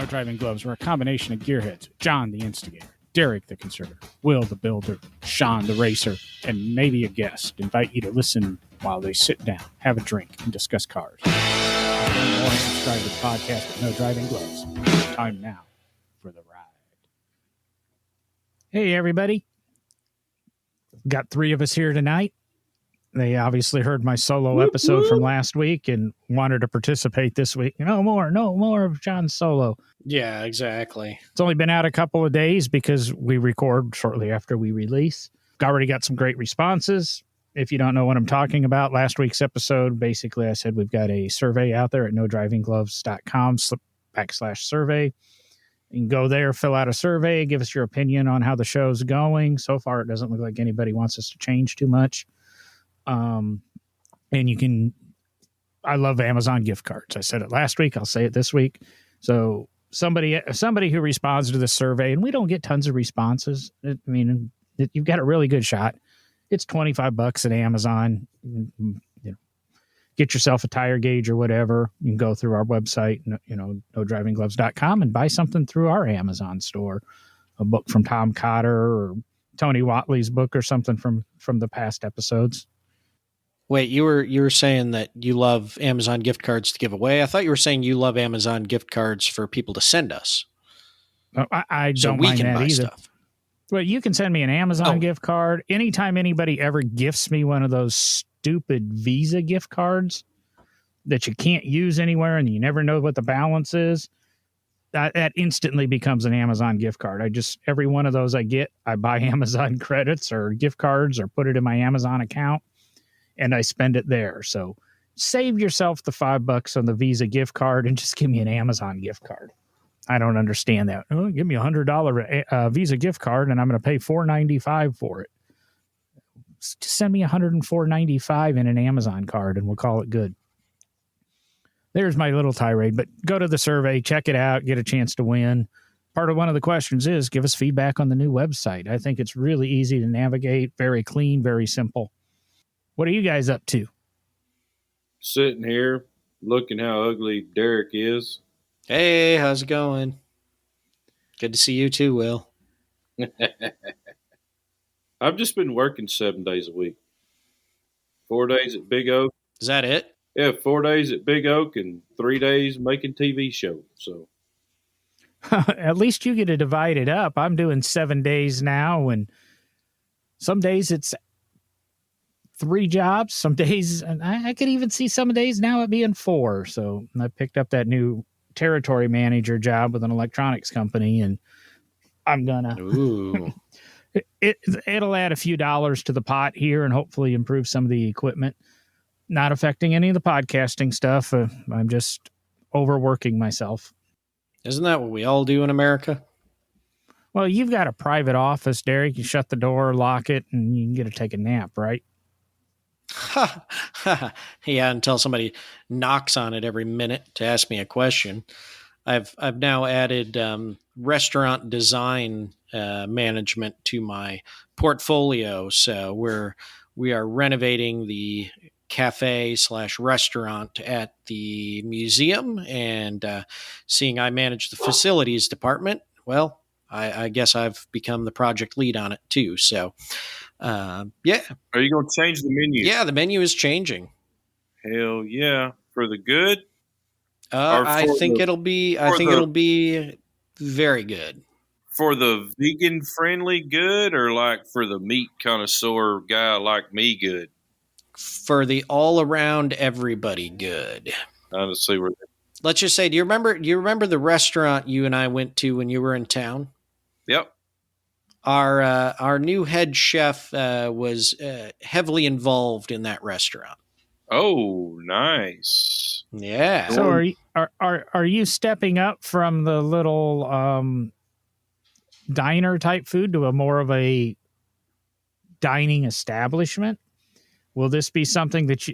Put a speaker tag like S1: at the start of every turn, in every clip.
S1: Driving Gloves. We're a combination of gearheads. John, the instigator. Derek, the conservator. Will, the builder. Sean, the racer. And maybe a guest. Invite you to listen while they sit down, have a drink, and discuss cars. Learn more and subscribe to the podcast with No Driving Gloves. Time now for the ride. Hey, everybody. Got 3 of us here tonight. They obviously heard my solo episode from last week and wanted to participate this week. No more of John's solo.
S2: Yeah, exactly.
S1: It's only been out a couple of days because we record shortly after we release. Already got some great responses. If you don't know what I'm talking about, last week's episode, basically I said we've got a survey out there at nodrivinggloves.com/survey. You can go there, fill out a survey, give us your opinion on how the show's going. So far, it doesn't look like anybody wants us to change too much. And you can, I love Amazon gift cards. I said it last week. I'll say it this week. So somebody who responds to the survey, and we don't get tons of responses. You've got a really good shot. It's $25 at Amazon. Get yourself a tire gauge or whatever. You can go through our website, nodrivinggloves.com, and buy something through our Amazon store. A book from Tom Cotter or Tony Watley's book or something from the past episodes.
S2: Wait, you were saying that you love Amazon gift cards to give away. I thought you were saying you love Amazon gift cards for people to send us.
S1: I don't mind that either.
S2: Stuff.
S1: Well, you can send me an Amazon gift card. Anytime anybody ever gifts me one of those stupid Visa gift cards that you can't use anywhere and you never know what the balance is, that instantly becomes an Amazon gift card. Every one of those I get, I buy Amazon credits or gift cards or put it in my Amazon account and I spend it there. So save yourself the $5 on the Visa gift card and just give me an Amazon gift card. I don't understand that. Oh, give me $100 Visa gift card and I'm going to pay $4.95 for it. Just send me $104.95 in an Amazon card and we'll call it good. There's my little tirade, but go to the survey, check it out, get a chance to win. Part of one of the questions is give us feedback on the new website. I think it's really easy to navigate, very clean, very simple. What are you guys up to?
S3: Sitting here looking how ugly Derek is.
S2: Hey, how's it going? Good to see you too, Will.
S3: I've just been working 7 days a week. 4 days at Big Oak.
S2: Is that it?
S3: Yeah, 4 days at Big Oak and 3 days making TV shows. So
S1: at least you get to divide it up. I'm doing 7 days now, and some days it's 3 jobs. Some days, and I could even see some days now it being 4. So I picked up that new territory manager job with an electronics company, and I'm gonna.
S2: Ooh.
S1: It'll add a few dollars to the pot here and hopefully improve some of the equipment. Not affecting any of the podcasting stuff. I'm just overworking myself.
S2: Isn't that what we all do in America?
S1: Well, you've got a private office, Derek. You shut the door, lock it, and you can get to take a nap, right?
S2: Yeah, until somebody knocks on it every minute to ask me a question. I've now added restaurant design management to my portfolio. So we are renovating the cafe/restaurant at the museum, and seeing I manage the facilities department. Well, I guess I've become the project lead on it too. So, yeah.
S3: Are you going to change the menu?
S2: Yeah, the menu is changing.
S3: Hell yeah. For the good?
S2: I think it'll be very good.
S3: For the vegan friendly good, or like for the meat connoisseur guy like me good?
S2: For the all around everybody good.
S3: Honestly,
S2: let's just say, do you remember the restaurant you and I went to when you were in town?
S3: Yep.
S2: Our new head chef was heavily involved in that restaurant.
S3: Oh, nice.
S2: Yeah.
S1: So are you stepping up from the little diner type food to a more of a dining establishment? Will this be something that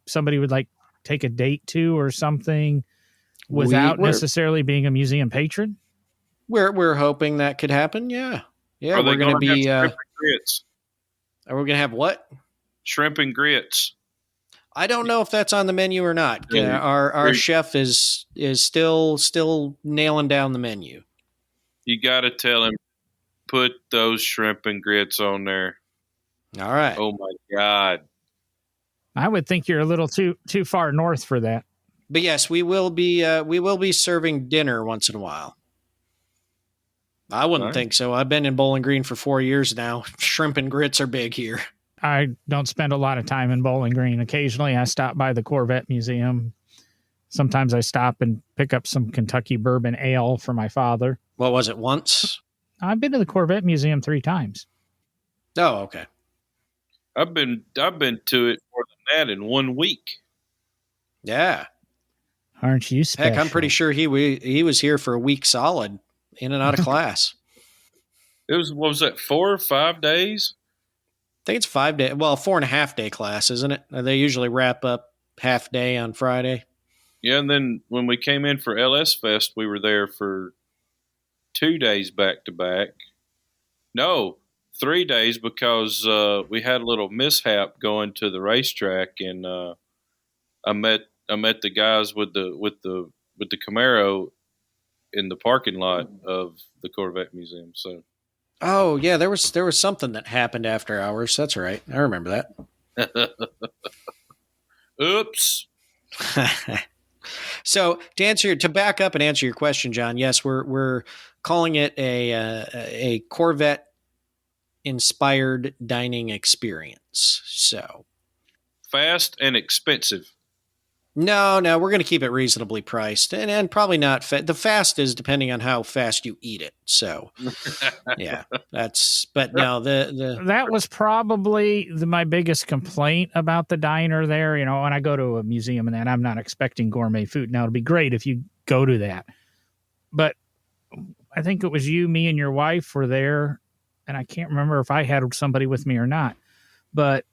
S1: somebody would like take a date to or something without necessarily being a museum patron?
S2: We're hoping that could happen. Yeah. Yeah.
S3: We're going to
S2: be
S3: shrimp and grits.
S2: Are we going to have what?
S3: Shrimp and grits.
S2: I don't know if that's on the menu or not.
S3: Yeah.
S2: Our chef is still nailing down the menu.
S3: You got to tell him, put those shrimp and grits on there.
S2: All right.
S3: Oh my God.
S1: I would think you're a little too far north for that.
S2: But yes, we will be serving dinner once in a while. I wouldn't think so. I've been in Bowling Green for 4 years now. Shrimp and grits are big here.
S1: I don't spend a lot of time in Bowling Green. Occasionally I stop by the Corvette Museum. Sometimes I stop and pick up some Kentucky bourbon ale for my father.
S2: What was it, once?
S1: I've been to the Corvette Museum 3 times.
S2: Oh, okay.
S3: I've been to it more than that in 1 week.
S2: Yeah.
S1: Aren't you special?
S2: Heck, I'm pretty sure he was here for a week solid, in and out of class.
S3: It was, what was that, 4 or 5 days?
S2: I think it's 5 day. Well, 4.5 day class, isn't it? They usually wrap up half day on Friday.
S3: Yeah, and then when we came in for LS Fest, we were there for 2 days back to back. No, 3 days, because we had a little mishap going to the racetrack, and I met the guys with the Camaro in the parking lot of the Corvette Museum. So.
S2: Oh yeah, there was something that happened after hours. That's right. I remember that.
S3: Oops.
S2: So to back up and answer your question, John, yes, we're calling it a Corvette inspired dining experience. So
S3: fast and expensive.
S2: No, we're going to keep it reasonably priced, and probably not. The fast is depending on how fast you eat it. So, yeah, But no,
S1: that was probably my biggest complaint about the diner there. You know, when I go to a museum and that, I'm not expecting gourmet food. Now, it'd be great if you go to that, but I think it was you, me, and your wife were there, and I can't remember if I had somebody with me or not, but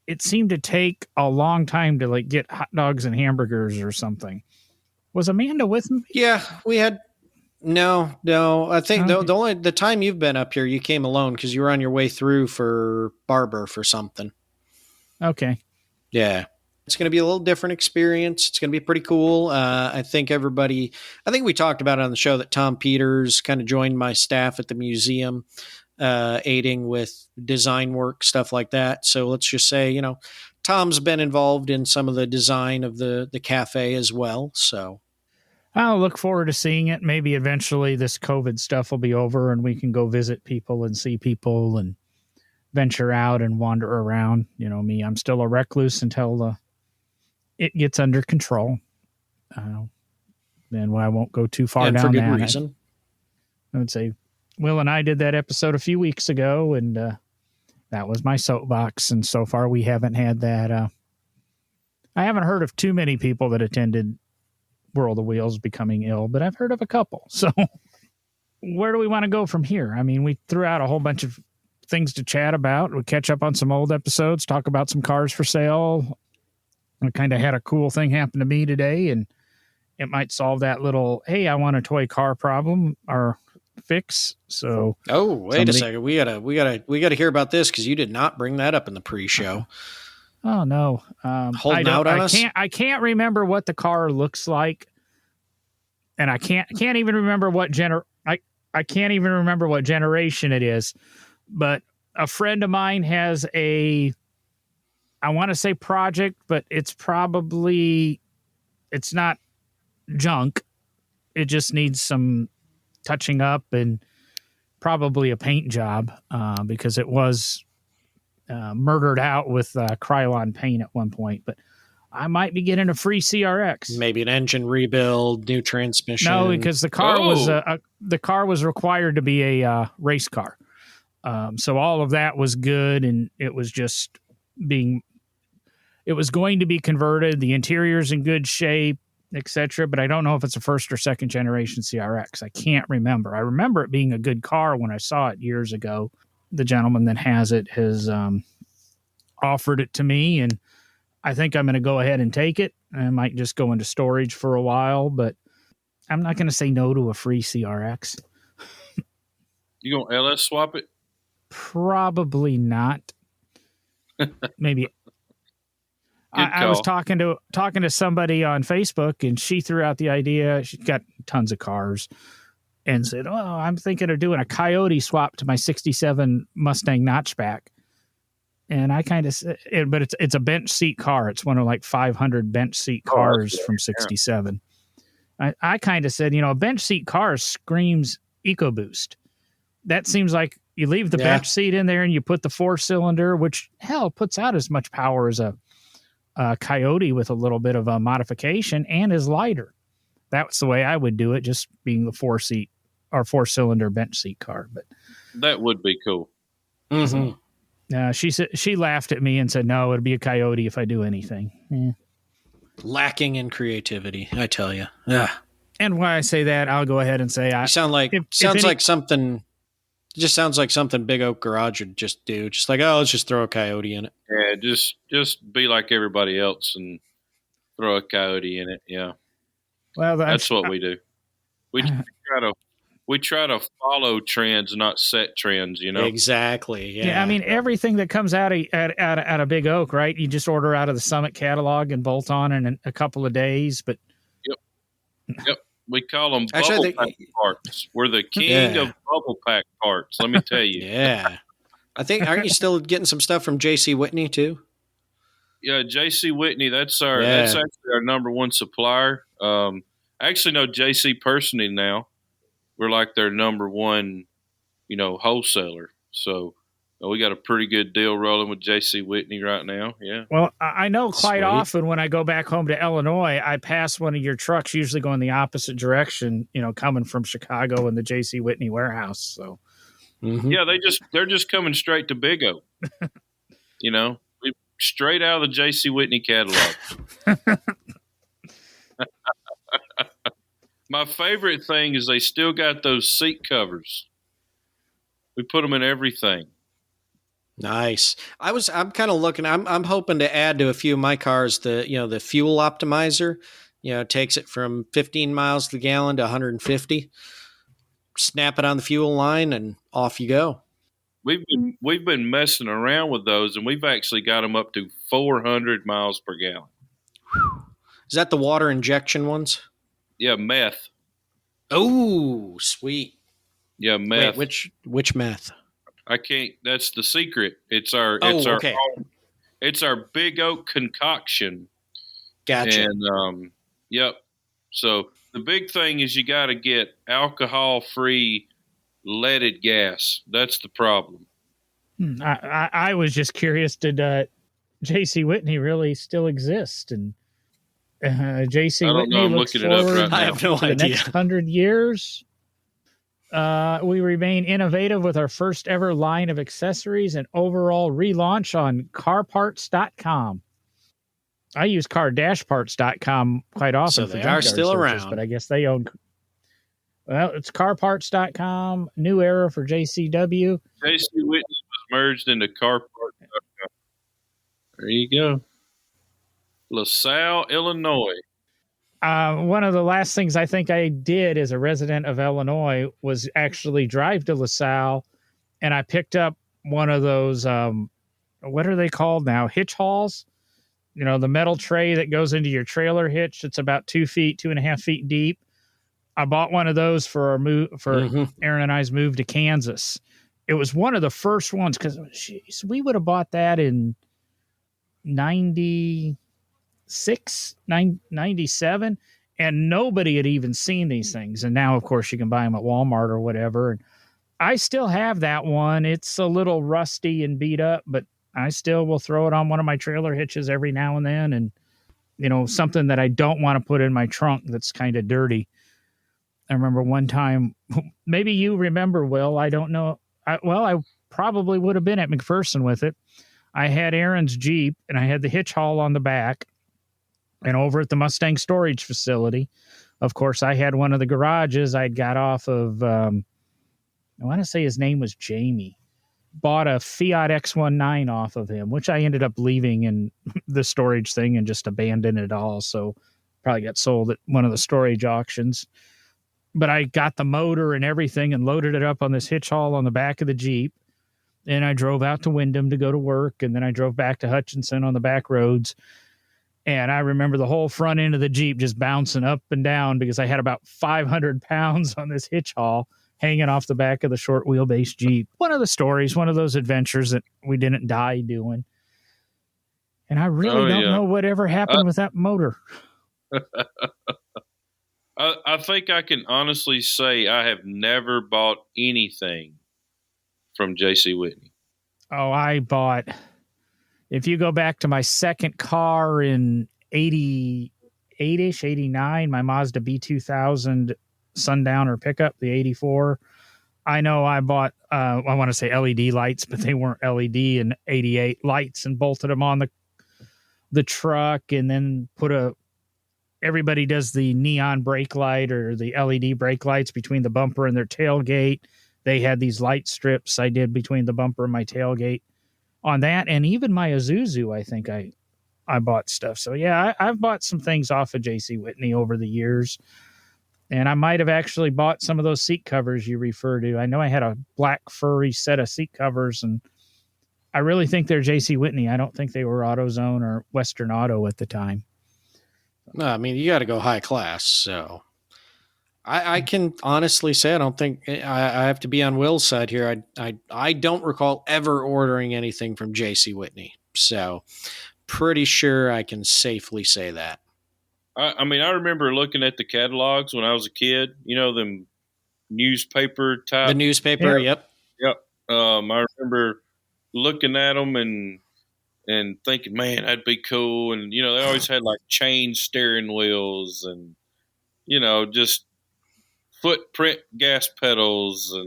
S1: it seemed to take a long time to like get hot dogs and hamburgers or something. Was Amanda with me?
S2: Yeah, we had no. I think the time you've been up here, you came alone because you were on your way through for barber for something.
S1: Okay.
S2: Yeah. It's going to be a little different experience. It's going to be pretty cool. I think we talked about it on the show that Tom Peters kind of joined my staff at the museum, aiding with design work, stuff like that. So let's just say, Tom's been involved in some of the design of the cafe as well. So
S1: I'll look forward to seeing it. Maybe eventually this COVID stuff will be over and we can go visit people and see people and venture out and wander around. You know me, I'm still a recluse until it gets under control. Then I won't go too far down
S2: for good
S1: that.
S2: reason.
S1: I would say Will and I did that episode a few weeks ago, and that was my soapbox. And so far, we haven't had that. I haven't heard of too many people that attended World of Wheels becoming ill, but I've heard of a couple. So where do we want to go from here? I mean, we threw out a whole bunch of things to chat about. We catch up on some old episodes, talk about some cars for sale. I kind of had a cool thing happen to me today, and it might solve that little, hey, I want a toy car problem or fix. So
S2: wait a second, we gotta hear about this because you did not bring that up in the pre-show.
S1: Oh no,
S2: holding out on us.
S1: I can't remember what the car looks like, and I can't even remember what I can't even remember what generation it is. But a friend of mine has I want to say project, but it's not junk. It just needs some touching up and probably a paint job because it was murdered out with Krylon paint at one point. But I might be getting a free CRX.
S2: Maybe an engine rebuild, new transmission.
S1: No, because the car was required to be a race car. So all of that was good, and it was just it was going to be converted. The interior's in good shape, etc. But I don't know if it's a first or second generation CRX. I can't remember. I remember it being a good car when I saw it years ago. The gentleman that has it has offered it to me, and I think I'm going to go ahead and take it. I might just go into storage for a while, but I'm not going to say no to a free CRX.
S3: You gonna LS swap it?
S1: Probably not. Maybe. I was talking to somebody on Facebook, and she threw out the idea. She's got tons of cars, and said, "Oh, I'm thinking of doing a Coyote swap to my '67 Mustang Notchback." And I kind of said, but it's a bench seat car. It's one of like 500 bench seat cars from '67. Yeah. I kind of said, a bench seat car screams EcoBoost. That seems like you leave the bench seat in there and you put the 4-cylinder, which hell puts out as much power as a Coyote with a little bit of a modification and is lighter. That's the way I would do it, just being the 4-seat or 4-cylinder bench seat car. But
S3: that would be cool.
S2: Mm-hmm.
S1: She said, she laughed at me and said, "No, it'd be a Coyote if I do anything." Yeah.
S2: Lacking in creativity, I tell you. Yeah.
S1: And when I say that, I'll go ahead and say,
S2: you sound like like something. It just sounds like something Big Oak Garage would just do. Just like, let's just throw a Coyote in it.
S3: Yeah, just be like everybody else and throw a Coyote in it. Yeah.
S1: Well,
S3: that's what we do. We try to follow trends, not set trends.
S2: Exactly. Yeah.
S1: I mean, everything that comes out of Big Oak, right? You just order out of the Summit catalog and bolt on in a couple of days. But
S3: yep. We call them bubble pack parts. We're the king of bubble pack parts. Let me tell you.
S2: Yeah. I think, aren't you still getting some stuff from JC Whitney too?
S3: Yeah, JC Whitney. That's actually our number one supplier. I actually know JC personally now. We're like their number one, wholesaler. So we got a pretty good deal rolling with JC Whitney right now. Yeah.
S1: Well, I know quite often when I go back home to Illinois, I pass one of your trucks, usually going the opposite direction, coming from Chicago and the JC Whitney warehouse. So,
S3: yeah, they're just coming straight to Big Oak. Straight out of the JC Whitney catalog. My favorite thing is they still got those seat covers. We put them in everything.
S2: Nice. I'm kind of looking. I'm hoping to add to a few of my cars the fuel optimizer. Takes it from 15 miles to the gallon to 150. Snap it on the fuel line, and off you go.
S3: We've been messing around with those, and we've actually got them up to 400 miles per gallon.
S2: Is that the water injection ones?
S3: Yeah, meth.
S2: Oh, sweet.
S3: Yeah, meth.
S2: Wait, which meth?
S3: I can't. That's the secret. It's our Big Oak concoction.
S2: Gotcha.
S3: And yep. So the big thing is you got to get alcohol-free leaded gas. That's the problem.
S1: I was just curious. Did JC Whitney really still exist? And JC Whitney looks forward
S2: I have no idea.
S1: The next 100 years. We remain innovative with our first ever line of accessories and overall relaunch on carparts.com. I use car-parts.com quite often.
S2: So they are still around.
S1: But I guess they own. Well, it's carparts.com. New era for JCW.
S3: JC Whitney was merged into carparts.com. There you go. LaSalle, Illinois.
S1: One of the last things I think I did as a resident of Illinois was actually drive to LaSalle, and I picked up one of those, what are they called now? Hitch hauls. The metal tray that goes into your trailer hitch. It's about 2.5 feet deep. I bought one of those for our move Aaron and I's move to Kansas. It was one of the first ones because we would have bought that in 96, 97, and nobody had even seen these things. And now, of course, you can buy them at Walmart or whatever. And I still have that one. It's a little rusty and beat up, but I still will throw it on one of my trailer hitches every now and then. And, something that I don't want to put in my trunk that's kind of dirty. I remember one time, maybe you remember, Will, I don't know. I probably would have been at McPherson with it. I had Aaron's Jeep and I had the hitch haul on the back. And over at the Mustang storage facility, of course, I had one of the garages I'd got off of, I want to say his name was Jamie. Bought a Fiat X19 off of him, which I ended up leaving in the storage thing and just abandoned it all. So probably got sold at one of the storage auctions. But I got the motor and everything and loaded it up on this hitch haul on the back of the Jeep. And I drove out to Windham to go to work. And then I drove back to Hutchinson on the back roads. And I remember the whole front end of the Jeep just bouncing up and down because I had about 500 pounds on this hitch haul hanging off the back of the short wheelbase Jeep. One of the stories, one of those adventures that we didn't die doing. And I really don't know whatever happened with that motor.
S3: I think I can honestly say I have never bought anything from JC Whitney.
S1: Oh, I bought, if you go back to my second car in 88-ish, 89, my Mazda B2000 Sundowner pickup, the 84. I know I bought, I want to say LED lights, but they weren't LED, and 88 lights, and bolted them on the truck, and then everybody does the neon brake light or the LED brake lights between the bumper and their tailgate. They had these light strips I did between the bumper and my tailgate on that. And even my Isuzu, I think I bought stuff. So yeah, I've bought some things off of JC Whitney over the years. And I might have actually bought some of those seat covers you refer to. I know I had a black furry set of seat covers, and I really think they're JC Whitney. I don't think they were AutoZone or Western Auto at the time.
S2: No, I mean, you got to go high class. So I can honestly say I don't think I have to be on Will's side here. I don't recall ever ordering anything from JC Whitney. So pretty sure I can safely say that.
S3: I mean, I remember looking at the catalogs when I was a kid, them newspaper type.
S2: The newspaper, yep.
S3: I remember looking at them and thinking, man, that'd be cool. And, they always had like chain steering wheels and, just footprint gas pedals.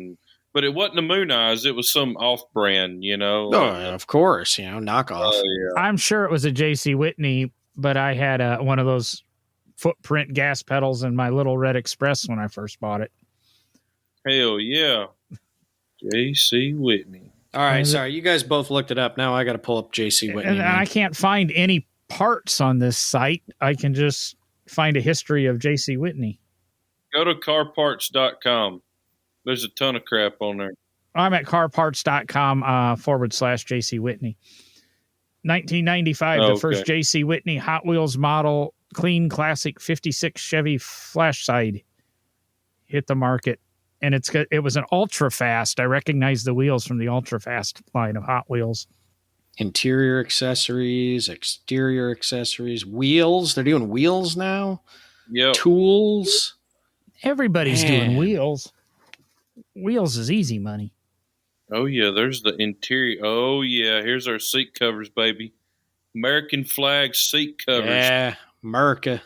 S3: But it wasn't a Moon Eyes. It was some off-brand,
S2: Oh, of course, knockoff.
S3: Yeah.
S1: I'm sure it was a JC Whitney, but I had one of those footprint gas pedals in my little red Express when I first bought it.
S3: Hell yeah. JC Whitney.
S2: All right, sorry. You guys both looked it up. Now I got to pull up JC Whitney.
S1: And I can't find any parts on this site. I can just find a history of JC Whitney.
S3: Go to carparts.com. There's a ton of crap on there.
S1: I'm at carparts.com /JC Whitney. 1995, the first JC Whitney Hot Wheels model, clean classic 56 Chevy flash side hit the market. And it was an ultra fast. I recognize the wheels from the ultra fast line of Hot Wheels.
S2: Interior accessories, exterior accessories, wheels. They're doing wheels now.
S3: Yep.
S2: Tools.
S1: Everybody's doing wheels. Wheels is easy money.
S3: Oh yeah, there's the interior. Oh yeah, here's our seat covers, baby. American flag seat covers.
S2: Yeah, America,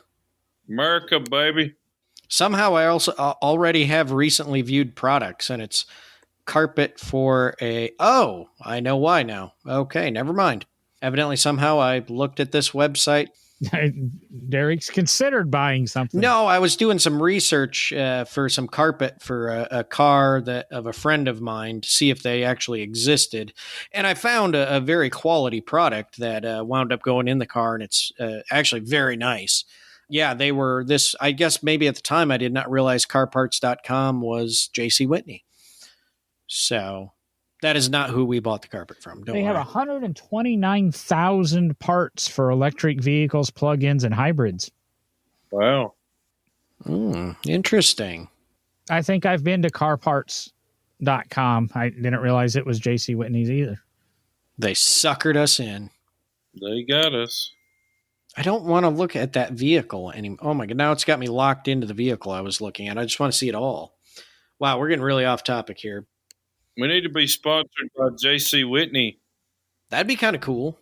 S3: baby.
S2: Somehow I also already have recently viewed products, and it's carpet for I know why now. Okay, never mind. Evidently, somehow I looked at this website.
S1: Derek's considered buying something.
S2: No, I was doing some research for some carpet for a car of a friend of mine to see if they actually existed. And I found a very quality product that wound up going in the car, and it's actually very nice. Yeah, they were this, I guess maybe at the time I did not realize carparts.com was JC Whitney. So that is not who we bought the carpet from.
S1: They have 129,000 parts for electric vehicles, plug-ins, and hybrids.
S3: Wow.
S2: Interesting.
S1: I think I've been to carparts.com. I didn't realize it was JC Whitney's either.
S2: They suckered us in.
S3: They got us.
S2: I don't want to look at that vehicle anymore. Oh my God. Now it's got me locked into the vehicle I was looking at. I just want to see it all. Wow. We're getting really off topic here.
S3: We need to be sponsored by JC Whitney.
S2: That'd be kind of cool.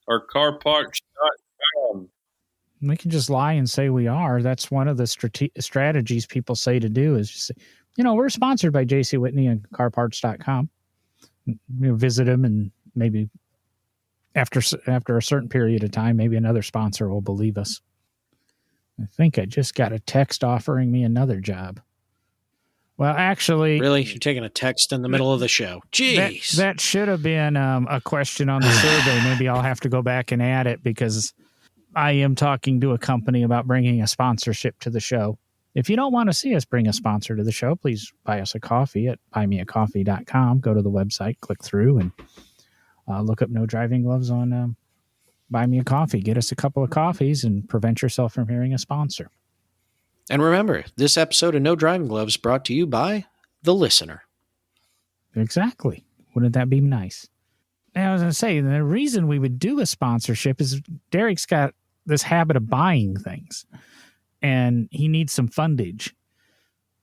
S3: Or carparts.com.
S1: We can just lie and say we are. That's one of the strategies people say to do is, just say, we're sponsored by JC Whitney and carparts.com. Visit them, and maybe after a certain period of time, maybe another sponsor will believe us. I think I just got a text offering me another job. Well, actually...
S2: Really? You're taking a text in the middle of the show. Jeez.
S1: That should have been a question on the survey. Maybe I'll have to go back and add it, because I am talking to a company about bringing a sponsorship to the show. If you don't want to see us bring a sponsor to the show, please buy us a coffee at buymeacoffee.com. Go to the website, click through, and look up No Driving Gloves on buy me a coffee. Get us a couple of coffees and prevent yourself from hearing a sponsor.
S2: And remember, this episode of No Driving Gloves brought to you by the listener.
S1: Exactly. Wouldn't that be nice? And I was going to say, the reason we would do a sponsorship is Derek's got this habit of buying things, and he needs some fundage.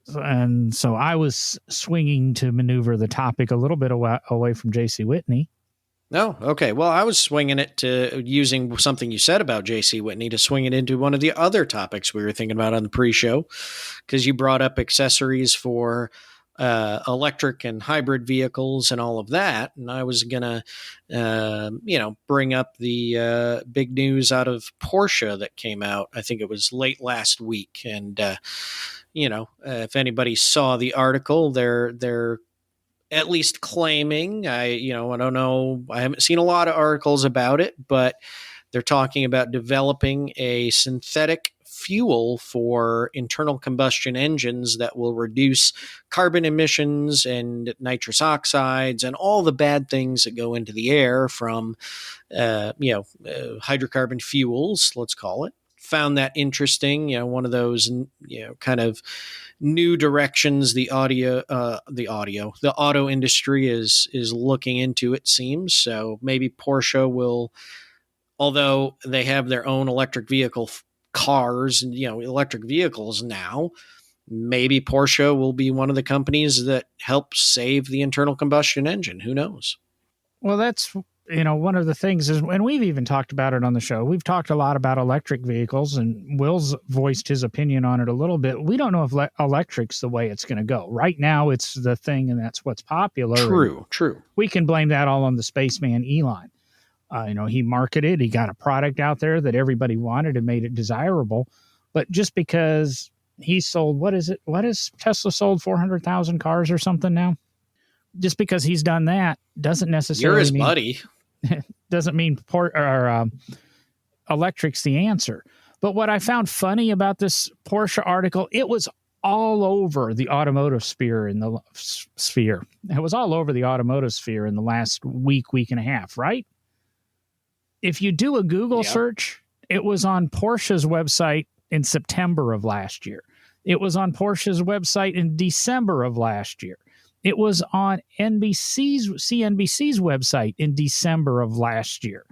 S1: And so I was swinging to maneuver the topic a little bit away from JC Whitney.
S2: Oh, okay. Well, I was swinging it to using something you said about JC Whitney to swing it into one of the other topics we were thinking about on the pre-show, because you brought up accessories for electric and hybrid vehicles and all of that. And I was going to, bring up the big news out of Porsche that came out. I think it was late last week. And, if anybody saw the article, they're at least claiming, I don't know, I haven't seen a lot of articles about it, but they're talking about developing a synthetic fuel for internal combustion engines that will reduce carbon emissions and nitrous oxides and all the bad things that go into the air from, hydrocarbon fuels, let's call it. Found that interesting, one of those, kind of new directions the auto industry is looking into, it seems. So maybe Porsche will, although they have their own electric vehicle cars and electric vehicles now, maybe Porsche will be one of the companies that helps save the internal combustion engine. Who knows?
S1: Well, that's one of the things is, and we've even talked about it on the show. We've talked a lot about electric vehicles, and Will's voiced his opinion on it a little bit. We don't know if electric's the way it's going to go. Right now, it's the thing, and that's what's popular.
S2: True.
S1: We can blame that all on the spaceman Elon. He marketed, he got a product out there that everybody wanted and made it desirable. But just because he sold, what is Tesla sold 400,000 cars or something now? Just because he's done that doesn't necessarily
S2: You're his buddy.
S1: Doesn't mean electric's the answer. But what I found funny about this Porsche article, it was all over the automotive sphere It was all over the automotive sphere in the last week and a half, right? If you do a Google search, it was on Porsche's website in September of last year. It was on Porsche's website in December of last year. It was on CNBC's website in December of last year.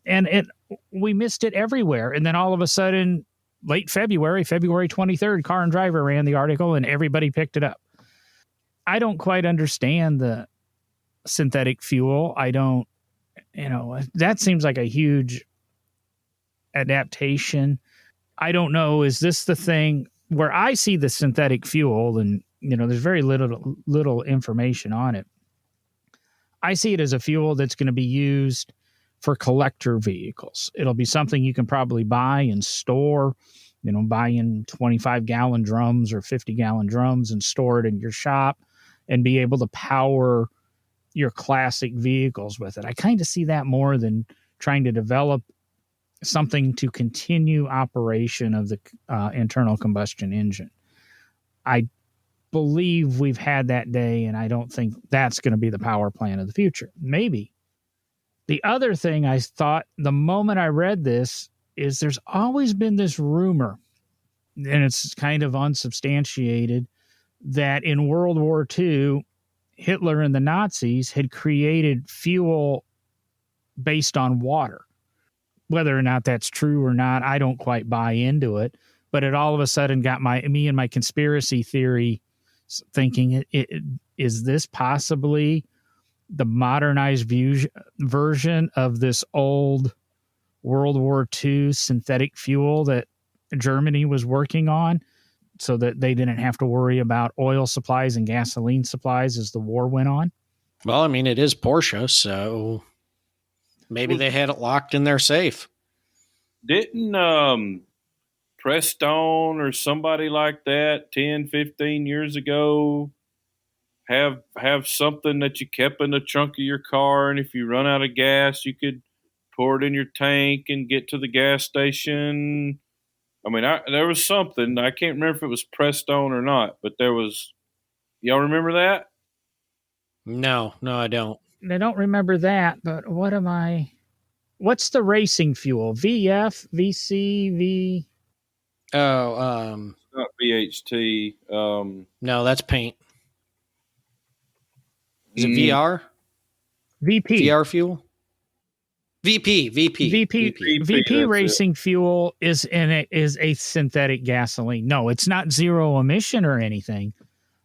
S1: And we missed it everywhere. And then all of a sudden, late February 23rd, Car and Driver ran the article and everybody picked it up. I don't quite understand the synthetic fuel. I don't, that seems like a huge adaptation. I don't know. Is this the thing where I see the synthetic fuel and, there's very little information on it. I see it as a fuel that's going to be used for collector vehicles. It'll be something you can probably buy and store, buy in 25-gallon drums or 50-gallon drums and store it in your shop and be able to power your classic vehicles with it. I kind of see that more than trying to develop something to continue operation of the internal combustion engine. I believe we've had that day, and I don't think that's going to be the power plant of the future. Maybe. The other thing I thought the moment I read this is there's always been this rumor, and it's kind of unsubstantiated, that in World War II, Hitler and the Nazis had created fuel based on water. Whether or not that's true or not, I don't quite buy into it. But it all of a sudden got me and my conspiracy theory thinking, is this possibly the modernized version of this old World War II synthetic fuel that Germany was working on so that they didn't have to worry about oil supplies and gasoline supplies as the war went on?
S2: Well, I mean, it is Porsche, so maybe they had it locked in their safe.
S3: Didn't Prestone or somebody like that 10, 15 years ago have something that you kept in the trunk of your car, and if you run out of gas, you could pour it in your tank and get to the gas station? I mean, there was something. I can't remember if it was Prestone or not, but there was. Y'all remember that?
S2: No, I don't.
S1: I don't remember that, but what am I? What's the racing fuel? VF, VC, V?
S2: Oh,
S3: Not VHT.
S2: no, that's paint. Is it
S3: Mm.
S2: VR?
S1: VP.
S2: VR fuel? VP.
S1: VP
S3: that's
S1: racing fuel is a synthetic gasoline. No, it's not zero emission or anything,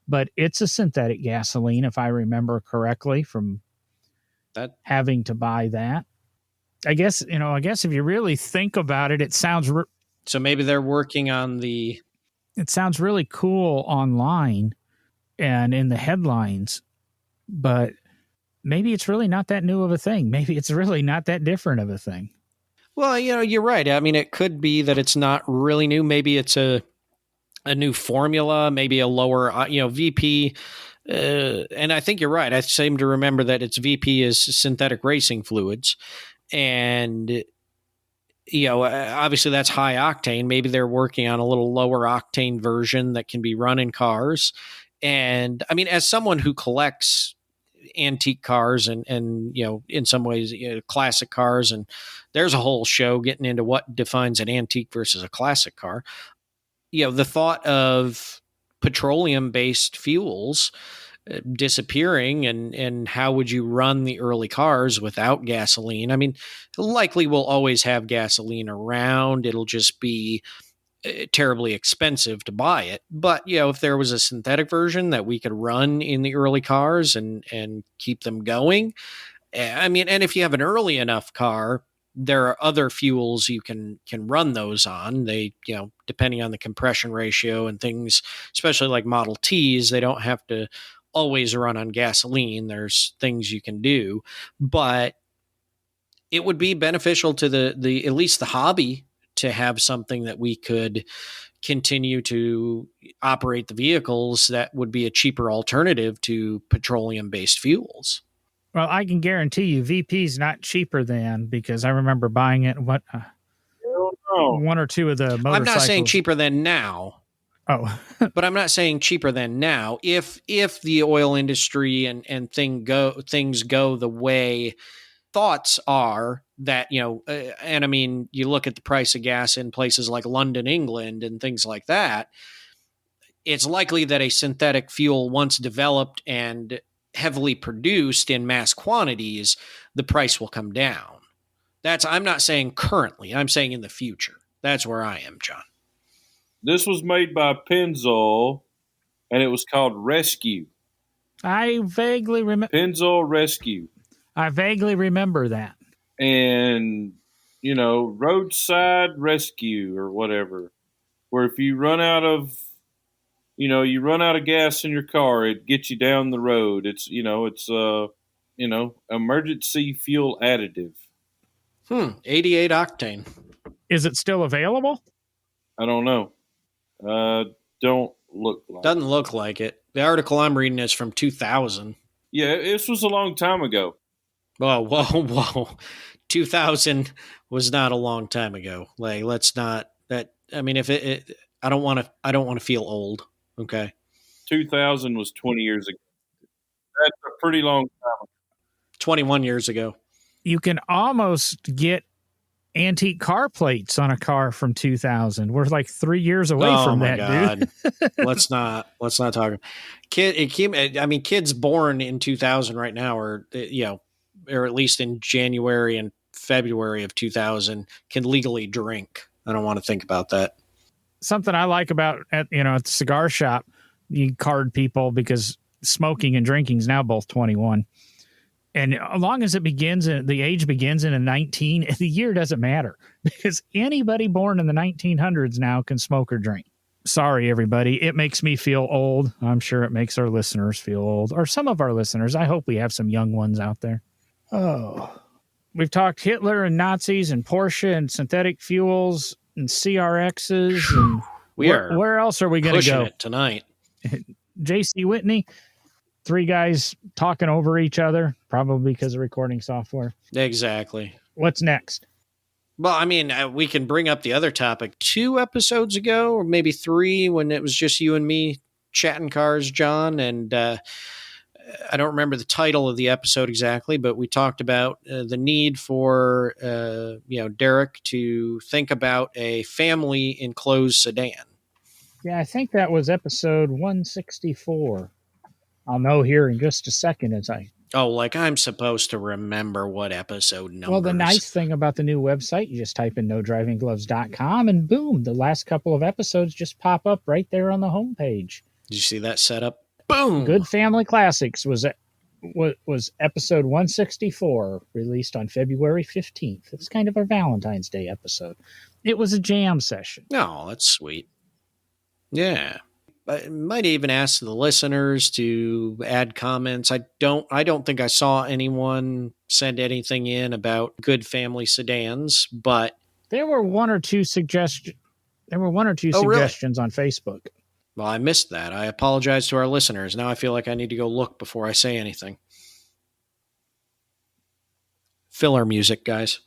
S1: but it's a synthetic gasoline, if I remember correctly, from
S2: that
S1: having to buy that. I guess if you really think about it, it sounds
S2: so maybe they're working on
S1: it sounds really cool online and in the headlines, but maybe it's really not that new of a thing. Maybe it's really not that different of a thing.
S2: Well, you're right. I mean, it could be that it's not really new. Maybe it's a new formula, maybe a lower, VP. And I think you're right. I seem to remember that its VP is synthetic racing fluids. And, obviously that's high octane. Maybe they're working on a little lower octane version that can be run in cars. And I mean, as someone who collects antique cars and in some ways classic cars, and there's a whole show getting into what defines an antique versus a classic car. The thought of petroleum based fuels disappearing and how would you run the early cars without gasoline? I mean, likely we'll always have gasoline around. It'll just be terribly expensive to buy it. But, if there was a synthetic version that we could run in the early cars and keep them going, I mean, and if you have an early enough car, there are other fuels you can run those on. They, depending on the compression ratio and things, especially like Model Ts, they don't have to always run on gasoline. There's things you can do, but it would be beneficial to the at least the hobby to have something that we could continue to operate the vehicles that would be a cheaper alternative to petroleum-based fuels.
S1: Well, I can guarantee you VP is not cheaper than, because I remember buying it one or two of the motorcycles.
S2: I'm not saying cheaper than now.
S1: Oh,
S2: but I'm not saying cheaper than now. If the oil industry and things go the way thoughts are that, and I mean, you look at the price of gas in places like London, England, and things like that, it's likely that a synthetic fuel, once developed and heavily produced in mass quantities, the price will come down. I'm not saying currently, I'm saying in the future. That's where I am, John.
S3: This was made by Pennzoil, and it was called Rescue.
S1: I vaguely remember.
S3: Pennzoil Rescue.
S1: I vaguely remember that.
S3: And, Roadside Rescue or whatever, where if you run out of, gas in your car, it gets you down the road. It's, emergency fuel additive.
S2: 88 octane.
S1: Is it still available?
S3: I don't know. Don't look like
S2: Doesn't look like it. The article I'm reading is from 2000.
S3: Yeah, this was a long time ago.
S2: Whoa. 2000 was not a long time ago. Like, let's not that. I mean, if I don't want to feel old. Okay.
S3: 2000 was 20 years ago. That's a pretty long time.
S2: 21 years ago.
S1: You can almost get antique car plates on a car from 2000. We're like 3 years away from that,
S2: God.
S1: dude.
S2: Let's not talk. Kids born in 2000 right now are, or at least in January and February of 2000 can legally drink. I don't want to think about that. Something
S1: I like about at the cigar shop, you card people because smoking and drinking is now both 21. And as long as the age begins in a 19, the year doesn't matter, because anybody born in the 1900s now can smoke or drink. Sorry, everybody. It makes me feel old. I'm sure it makes our listeners feel old, or some of our listeners. I hope we have some young ones out there. Oh, we've talked Hitler and Nazis and Porsche and synthetic fuels and CRXs. And where else are we going to go
S2: tonight?
S1: JC Whitney. 3 guys talking over each other, probably because of recording software.
S2: Exactly.
S1: What's next?
S2: Well, I mean, we can bring up the other topic 2 episodes ago, or maybe 3, when it was just you and me chatting cars, John. And I don't remember the title of the episode exactly, but we talked about the need for Derek to think about a family enclosed sedan.
S1: Yeah, I think that was episode 164. I'll know here in just a second as I.
S2: Oh, like I'm supposed to remember what episode numbers.
S1: Well, the nice thing about the new website, you just type in nodrivinggloves.com and boom, the last couple of episodes just pop up right there on the homepage.
S2: Did you see that setup? Boom!
S1: Good Family Classics was episode 164, released on February 15th. It's kind of a Valentine's Day episode. It was a jam session.
S2: Oh, that's sweet. Yeah. I might even ask the listeners to add comments. I don't think I saw anyone send anything in about good family sedans, but
S1: there were one or two suggestions. Really? On Facebook.
S2: Well, I missed that. I apologize to our listeners. Now I feel like I need to go look before I say anything. Filler music, guys.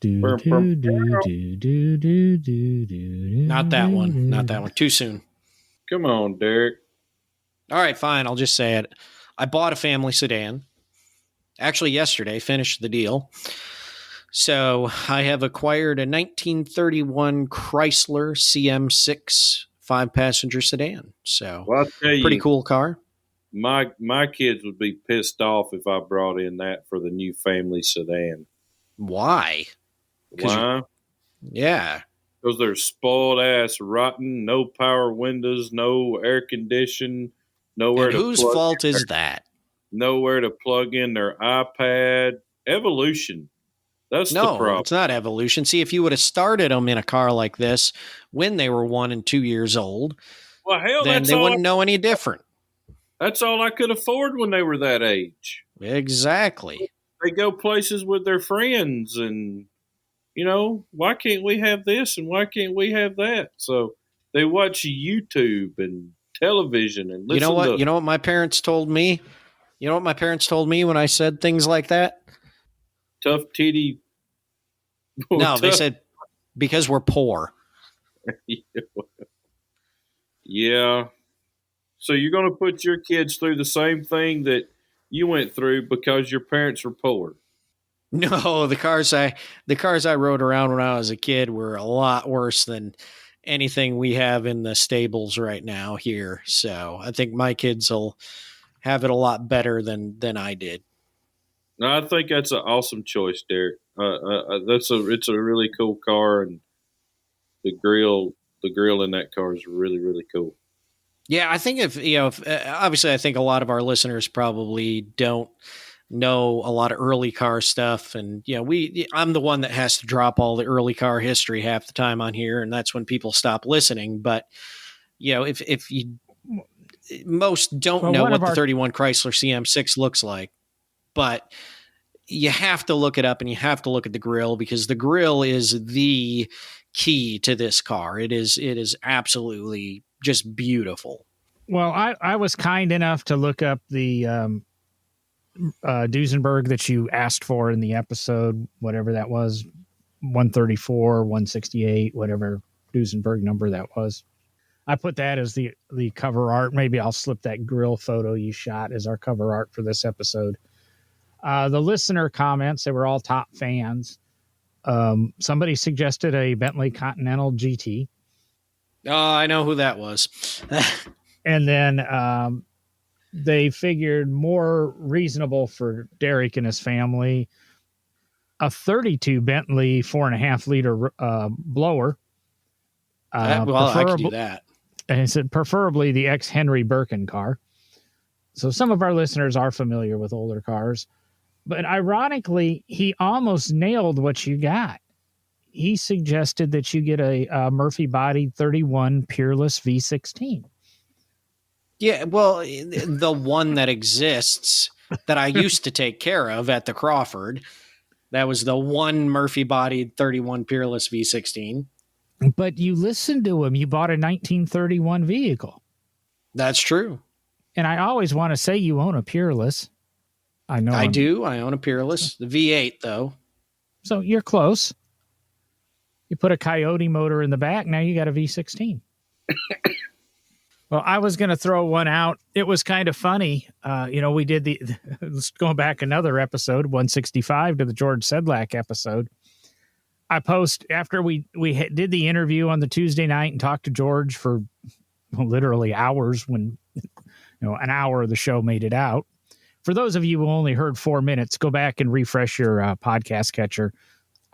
S1: Not
S2: that one. Not that one. Too soon.
S3: Come on, Derek.
S2: All right, fine. I'll just say it. I bought a family sedan. Actually, yesterday, finished the deal. So I have acquired a 1931 Chrysler CM6 5-passenger sedan. So
S3: well, I'll tell you,
S2: pretty cool car.
S3: My kids would be pissed off if I brought in that for the new family sedan.
S2: Why?
S3: Why?
S2: Yeah.
S3: Because they're spoiled ass, rotten, no power windows, no air condition, nowhere
S2: and
S3: to
S2: whose
S3: plug
S2: fault
S3: in
S2: is that?
S3: Nowhere to plug in their iPad. Evolution. That's the problem.
S2: No, it's not evolution. See, if you would have started them in a car like this when they were 1 and 2 years old,
S3: well, hell,
S2: then they wouldn't know any different.
S3: That's all I could afford when they were that age.
S2: Exactly.
S3: They go places with their friends and, why can't we have this and why can't we have that? So they watch YouTube and television and listen to...
S2: You know what my parents told me? You know what my parents told me when I said things like that?
S3: Tough titty.
S2: No, they said, because we're poor.
S3: Yeah. So you're going to put your kids through the same thing that you went through because your parents were poor.
S2: No, the cars I rode around when I was a kid were a lot worse than anything we have in the stables right now here. So I think my kids will have it a lot better than I did.
S3: No, I think that's an awesome choice, Derek. It's a really cool car, and the grill in that car is really, really cool.
S2: Yeah, I think if obviously I think a lot of our listeners probably don't know a lot of early car stuff, and I'm the one that has to drop all the early car history half the time on here, and that's when people stop listening. But if you most don't know what the 31 Chrysler CM6 looks like, but you have to look it up and you have to look at the grill, because the grill is the key to this car. It is absolutely just beautiful.
S1: Well, I was kind enough to look up the Duesenberg that you asked for in the episode, whatever that was, 134, 168, whatever Duesenberg number that was. I put that as the cover art. Maybe I'll slip that grill photo you shot as our cover art for this episode. The listener comments, they were all top fans. Somebody suggested a Bentley Continental GT.
S2: Oh, I know who that was.
S1: And then they figured more reasonable for Derek and his family, a 32 Bentley 4.5 liter blower.
S2: I could do that.
S1: And he said preferably the ex-Henry Birkin car. So some of our listeners are familiar with older cars. But ironically, he almost nailed what you got. He suggested that you get a Murphy-bodied 31 Peerless V16.
S2: Yeah, well, the one that exists that I used to take care of at the Crawford, that was the one Murphy-bodied 31 Peerless V16.
S1: But you listened to him. You bought a 1931 vehicle.
S2: That's true.
S1: And I always want to say you own a Peerless. I know.
S2: I do. I own a Peerless. The V8, though.
S1: So you're close. You put a Coyote motor in the back. Now you got a V16. Well, I was going to throw one out. It was kind of funny. We did let's go back another episode, 165, to the George Sedlak episode. I post after we did the interview on the Tuesday night and talked to George for literally hours when, an hour of the show made it out. For those of you who only heard 4 minutes, go back and refresh your podcast catcher.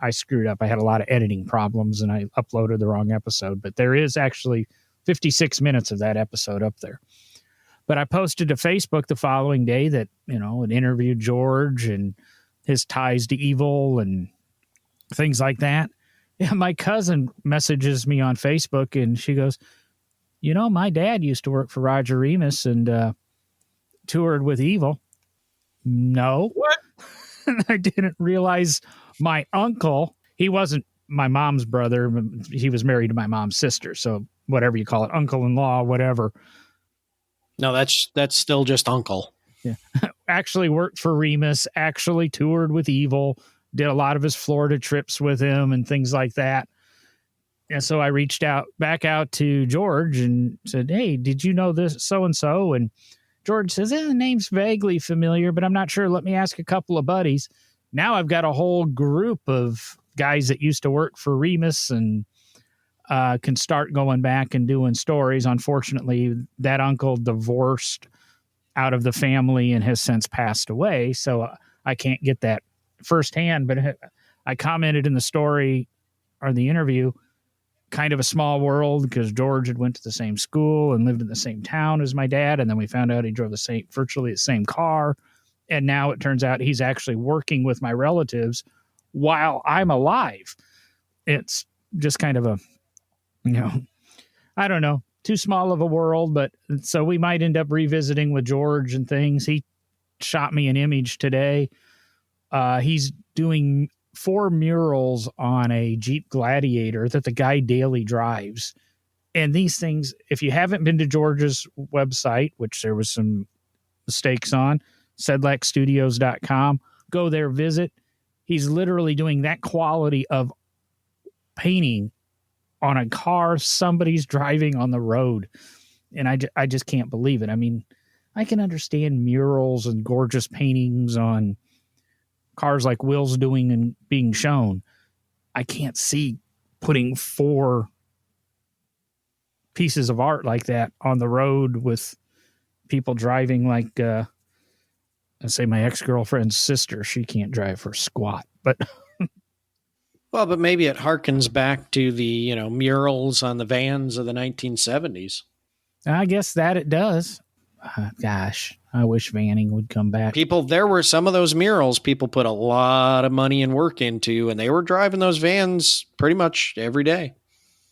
S1: I screwed up. I had a lot of editing problems and I uploaded the wrong episode, but there is actually 56 minutes of that episode up there. But I posted to Facebook the following day that, it interviewed George and his ties to Evel and things like that. Yeah, my cousin messages me on Facebook and she goes, my dad used to work for Roger Remus and toured with Evel. No.
S3: What?
S1: I didn't realize my uncle, he wasn't my mom's brother. He was married to my mom's sister. So whatever you call it, uncle-in-law, whatever.
S2: No, that's still just uncle.
S1: Yeah. Actually worked for Remus, actually toured with Evel, did a lot of his Florida trips with him and things like that. And so I reached back out to George and said, hey, did you know this so-and-so? And George says, the name's vaguely familiar, but I'm not sure. Let me ask a couple of buddies. Now I've got a whole group of guys that used to work for Remus and can start going back and doing stories. Unfortunately, that uncle divorced out of the family and has since passed away. So I can't get that firsthand, but I commented in the story or the interview, kind of a small world because George had went to the same school and lived in the same town as my dad. And then we found out he drove virtually the same car. And now it turns out he's actually working with my relatives while I'm alive. It's just kind of I don't know, too small of a world, but so we might end up revisiting with George and things. He shot me an image today. He's doing 4 murals on a Jeep Gladiator that the guy daily drives. And these things, if you haven't been to George's website, which there was some mistakes on, sedlakstudios.com, go there, visit. He's literally doing that quality of painting on a car somebody's driving on the road. And I just can't believe it. I mean, I can understand murals and gorgeous paintings on cars like Will's doing and being shown. I can't see putting 4 pieces of art like that on the road with people driving like, I say my ex-girlfriend's sister, she can't drive for squat, but
S2: well, but maybe it harkens back to the, murals on the vans of the 1970s.
S1: I guess that it does. Gosh, I wish vanning would come back.
S2: There were some of those murals people put a lot of money and work into, and they were driving those vans pretty much every day.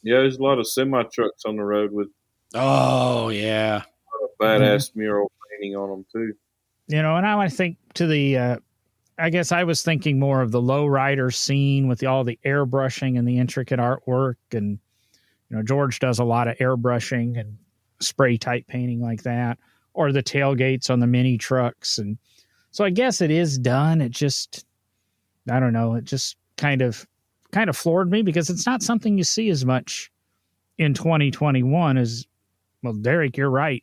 S3: Yeah, there's a lot of semi-trucks on the road with
S2: a
S3: badass mural painting on them, too.
S1: And I want to think to the, I guess I was thinking more of the lowrider scene with all the airbrushing and the intricate artwork. And, George does a lot of airbrushing and spray type painting like that, or the tailgates on the mini trucks. And so I guess it is done. It just, I don't know. It just kind of floored me because it's not something you see as much in 2021 as, well, Derek, you're right.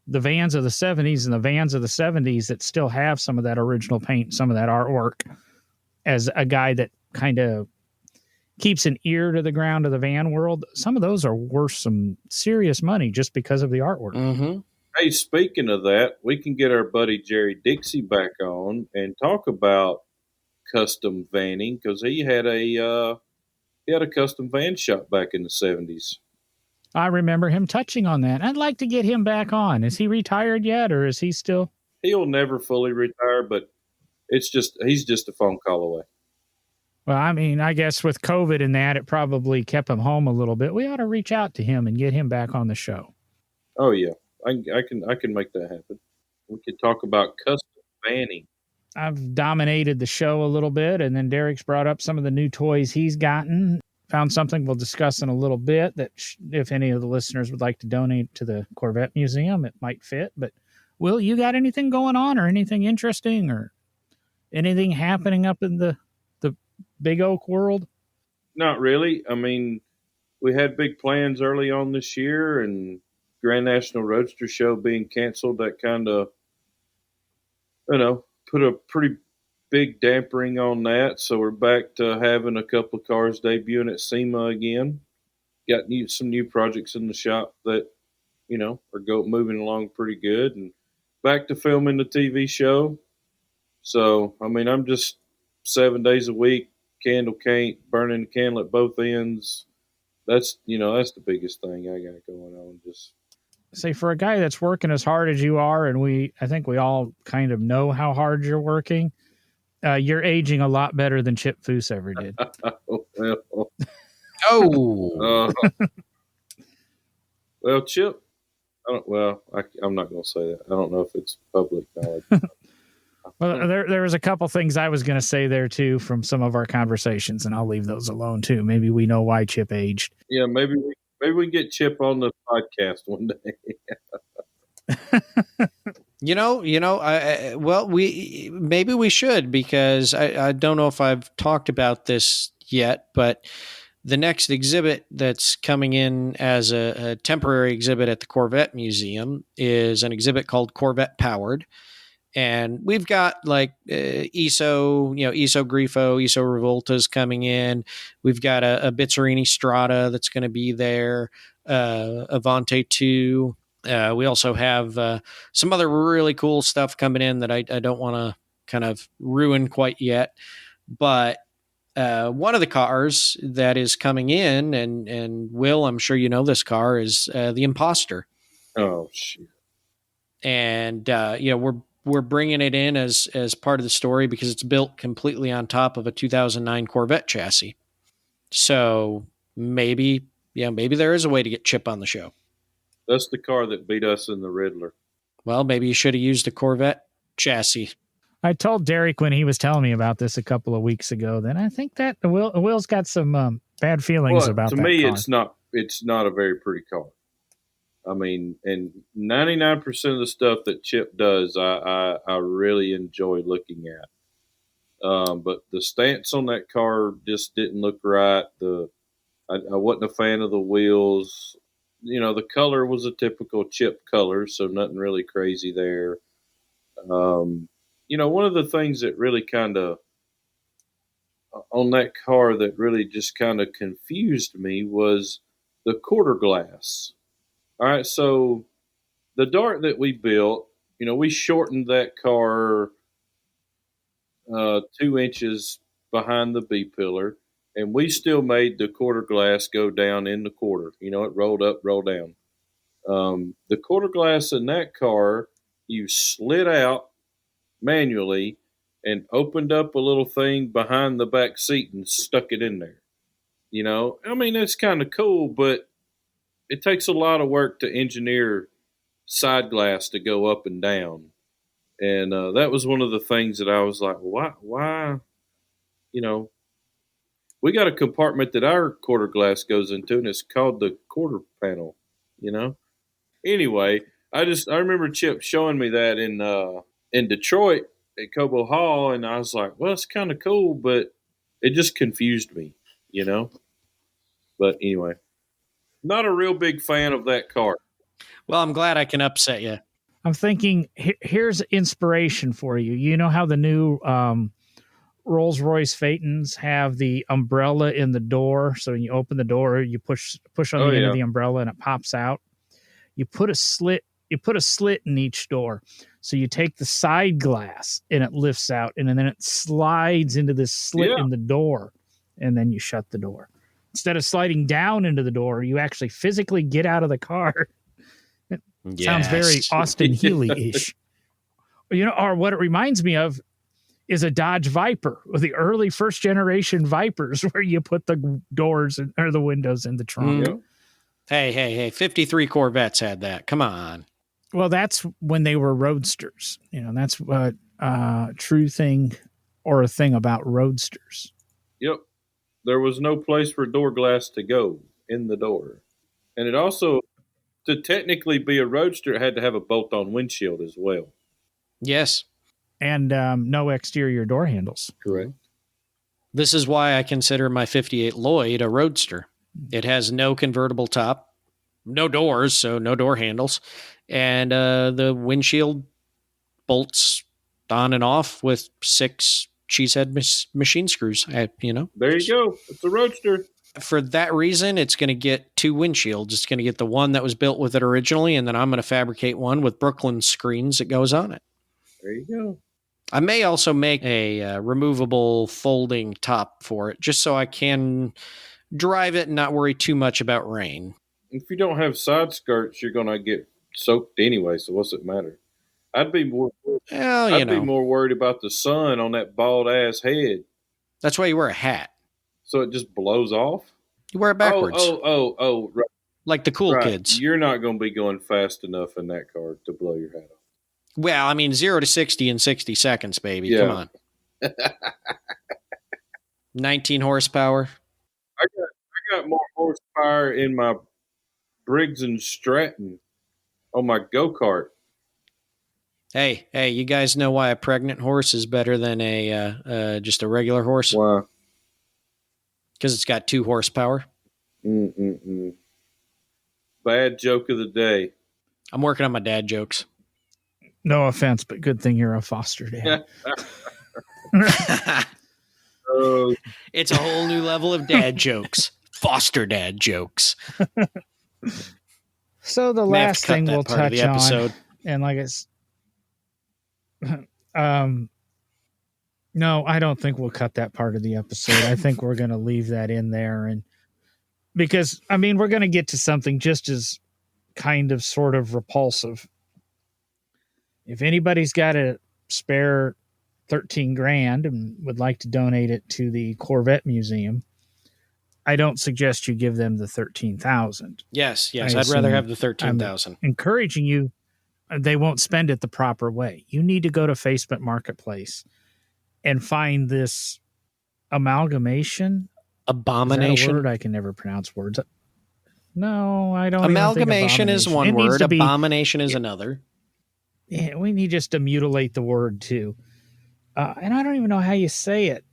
S1: The vans of the 70s and the vans of the 70s that still have some of that original paint, some of that artwork, as a guy that kind of keeps an ear to the ground of the van world, some of those are worth some serious money just because of the artwork.
S2: Mm-hmm.
S3: Hey, speaking of that, we can get our buddy Jerry Dixie back on and talk about custom vanning because he had a custom van shop back in the 70s.
S1: I remember him touching on that. I'd like to get him back on. Is he retired yet, or is he still?
S3: He'll never fully retire, but he's just a phone call away.
S1: Well, I mean, I guess with COVID and that, it probably kept him home a little bit. We ought to reach out to him and get him back on the show.
S3: Oh yeah, I can make that happen. We could talk about custom vanning.
S1: I've dominated the show a little bit, and then Derek's brought up some of the new toys he's gotten. Found something we'll discuss in a little bit that if any of the listeners would like to donate to the Corvette Museum, it might fit. But Will, you got anything going on or anything interesting or anything happening up in the Big Oak world?
S3: Not really. I mean, we had big plans early on this year and Grand National Roadster Show being canceled, that kind of, put a pretty big dampering on that. So we're back to having a couple of cars debuting at SEMA again. Got some new projects in the shop that, are moving along pretty good, and back to filming the TV show. So, I'm just 7 days a week, candle cane, burning the candle at both ends. That's the biggest thing I got going on. Just
S1: say, for a guy that's working as hard as you are, and I think we all kind of know how hard you're working, you're aging a lot better than Chip Foose ever did.
S3: Well, Chip, I'm not going to say that. I don't know if it's public knowledge.
S1: Well, there was a couple things I was going to say there too from some of our conversations, and I'll leave those alone too. Maybe we know why Chip aged.
S3: Yeah, maybe we can get Chip on the podcast one day.
S2: Maybe we should, because I don't know if I've talked about this yet, but the next exhibit that's coming in as a temporary exhibit at the Corvette Museum is an exhibit called Corvette Powered. And we've got like ESO Grifo, ESO Revolta's coming in. We've got a Bizzarini Strada that's going to be there, Avante 2. We also have some other really cool stuff coming in that I don't want to kind of ruin quite yet. But one of the cars that is coming in, and Will, I'm sure you know this car, is the Imposter.
S3: Oh, shit.
S2: And, we're bringing it in as part of the story because it's built completely on top of a 2009 Corvette chassis. So maybe there is a way to get Chip on the show.
S3: That's the car that beat us in the Riddler.
S2: Well, maybe you should have used a Corvette chassis.
S1: I told Derek when he was telling me about this a couple of weeks ago, then I think that Will's got some bad feelings about that.
S3: To me,
S1: car.
S3: it's not a very pretty car. And 99% of the stuff that Chip does, I really enjoy looking at. But the stance on that car just didn't look right. I wasn't a fan of the wheels. The color was a typical Chip color, so nothing really crazy there. One of the things that really kind of on that car that really just kind of confused me was the quarter glass. All right, so the Dart that we built, we shortened that car 2 inches behind the B-pillar, and we still made the quarter glass go down in the quarter. It rolled up, rolled down. The quarter glass in that car, you slid out manually and opened up a little thing behind the back seat and stuck it in there. It's kind of cool, but it takes a lot of work to engineer side glass to go up and down. And that was one of the things that I was like, why? We got a compartment that our quarter glass goes into, and it's called the quarter panel, Anyway, I remember Chip showing me that in Detroit at Cobo Hall, and I was like, well, it's kind of cool, but it just confused me, But anyway. Not a real big fan of that car.
S2: Well, I'm glad I can upset you.
S1: I'm thinking, here's inspiration for you. You know how the new Rolls-Royce Phaetons have the umbrella in the door? So when you open the door, you push on the end of the umbrella and it pops out. You put a slit in each door. So you take the side glass and it lifts out, and then it slides into this slit in the door, and then you shut the door. Instead of sliding down into the door, you actually physically get out of the car. It sounds very Austin Healey-ish. Or what it reminds me of is a Dodge Viper, or the early first generation Vipers, where you put the doors or the windows in the trunk.
S2: Mm-hmm. Hey, 53 Corvettes had that. Come on.
S1: Well, that's when they were roadsters. That's what true thing or a thing about roadsters.
S3: Yep. There was no place for door glass to go in the door. And it also, to technically be a roadster, it had to have a bolt-on windshield as well.
S2: Yes.
S1: And no exterior door handles.
S3: Correct.
S2: This is why I consider my 58 Lloyd a roadster. It has no convertible top, no doors, so no door handles, and the windshield bolts on and off with 6 cheesehead machine screws.
S3: There you go. It's a Roadster.
S2: For that reason, it's going to get 2 windshields. It's going to get the one that was built with it originally, and then I'm going to fabricate one with Brooklyn screens that goes on it.
S3: There you go.
S2: I may also make a removable folding top for it, just so I can drive it and not worry too much about rain.
S3: If you don't have side skirts, you're going to get soaked anyway, so what's it matter? I'd be more worried about the sun on that bald-ass head.
S2: That's why you wear a hat.
S3: So it just blows off?
S2: You wear it backwards.
S3: Oh, right.
S2: Like the cool kids.
S3: You're not going to be going fast enough in that car to blow your hat off.
S2: Well, I mean, 0 to 60 in 60 seconds, baby. Yeah. Come on. 19 horsepower.
S3: I got more horsepower in my Briggs and Stratton on my go-kart.
S2: Hey, you guys know why a pregnant horse is better than just a regular horse?
S3: Why?
S2: Because it's got 2 horsepower.
S3: Bad joke of the day.
S2: I'm working on my dad jokes.
S1: No offense, but good thing you're a foster dad.
S2: It's a whole new level of dad jokes. Foster dad jokes.
S1: So the last thing we'll touch on, and like it's, no, I don't think we'll cut that part of the episode. I think we're going to leave that in there, and because I mean we're going to get to something just as kind of sort of repulsive. If anybody's got a spare $13,000 and would like to donate it to the Corvette Museum, I don't suggest you give them the $13,000.
S2: Yes, I'd rather have the $13,000.
S1: Encouraging you, they won't spend it the proper way. You need to go to Facebook Marketplace and find this amalgamation.
S2: Abomination.
S1: Is that a word? I can never pronounce words. No, I don't.
S2: Amalgamation is one word. Abomination is another.
S1: Yeah, we need just to mutilate the word too. And I don't even know how you say it.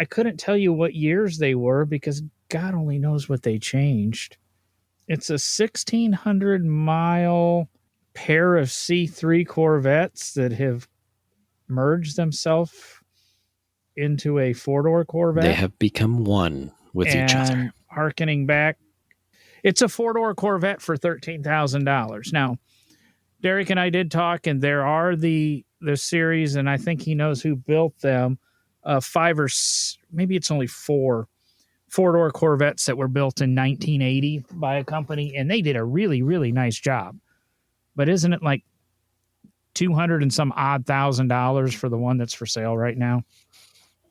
S1: I couldn't tell you what years they were because God only knows what they changed. It's a 1,600-mile pair of C3 Corvettes that have merged themselves into a 4-door Corvette.
S2: They have become one with each other.
S1: Harkening back, it's a 4-door Corvette for $13,000. Now, Derek and I did talk, and there are the series, and I think he knows who built them. 5 or maybe it's only 4 4-door Corvettes that were built in 1980 by a company, and they did a really, really nice job. But isn't it like $200 and some odd $1,000 for the one that's for sale right now?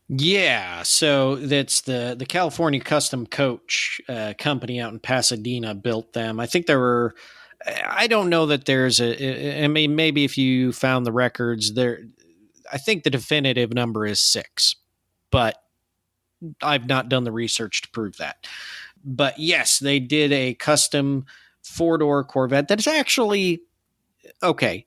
S2: Yeah, so that's the California Custom Coach company out in Pasadena built them. I think there were. I don't know that there's I mean, maybe if you found the records there, I think the definitive number is 6, but I've not done the research to prove that. But yes, they did a custom 4-door Corvette that is actually okay.